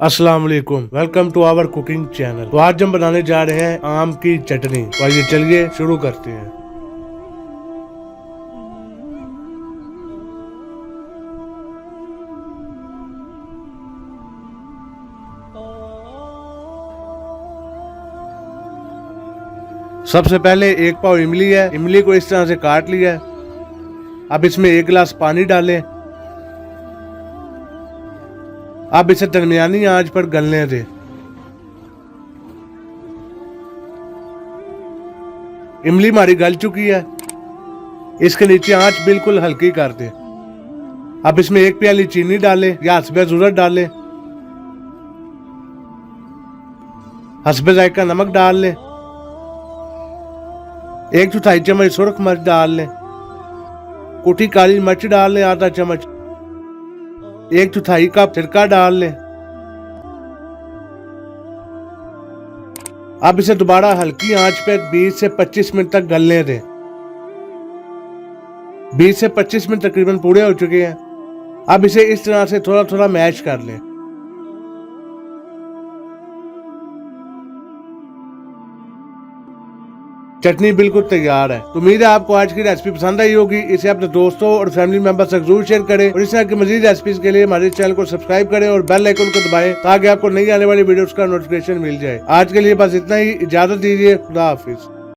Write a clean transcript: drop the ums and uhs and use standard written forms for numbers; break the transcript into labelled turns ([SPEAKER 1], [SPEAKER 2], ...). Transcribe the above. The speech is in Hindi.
[SPEAKER 1] अस्सलाम वालेकुम, welcome to our cooking channel. तो आज हम बनाने जा रहे हैं आम की चटनी। तो आइए चलिए शुरू करते हैं। सबसे पहले एक पाव इमली है, इमली को इस तरह से काट लिया है। अब इसमें 1 गिलास पानी डालें। अब इसे दरमियानी आंच पर गलने दें। इमली हमारी गल चुकी है, इसके नीचे आंच बिल्कुल हल्की कर दें। अब इसमें 1 प्याली चीनी डालें या हस्बे ज़रूरत डालें। हस्बे जायका नमक डाल लें। 1/4 चम्मच सुरख मिर्च डाल लें। कुटी काली मिर्च डाल लें आधा चम्मच। 1/4 कप सिरका डाल लें। अब इसे दोबारा हल्की आंच पे 20 से 25 मिनट तक गलने दें। 20 से 25 मिनट तकरीबन पूरे हो चुके हैं। अब इसे इस तरह से थोड़ा थोड़ा मैश कर लें। चटनी बिल्कुल तैयार है। तो उम्मीद है आपको आज की रेसिपी पसंद आई होगी। इसे अपने दोस्तों और फैमिली मेंबर्स तक जरूर शेयर करें और इस तरह की मजीद रेसिपीज के लिए हमारे चैनल को सब्सक्राइब करें और बेल आइकन को दबाएं ताकि आपको नई आने वाली वीडियोस का नोटिफिकेशन मिल जाए। आज के लिए बस इतना ही, इजाजत दीजिए। खुदा हाफिज।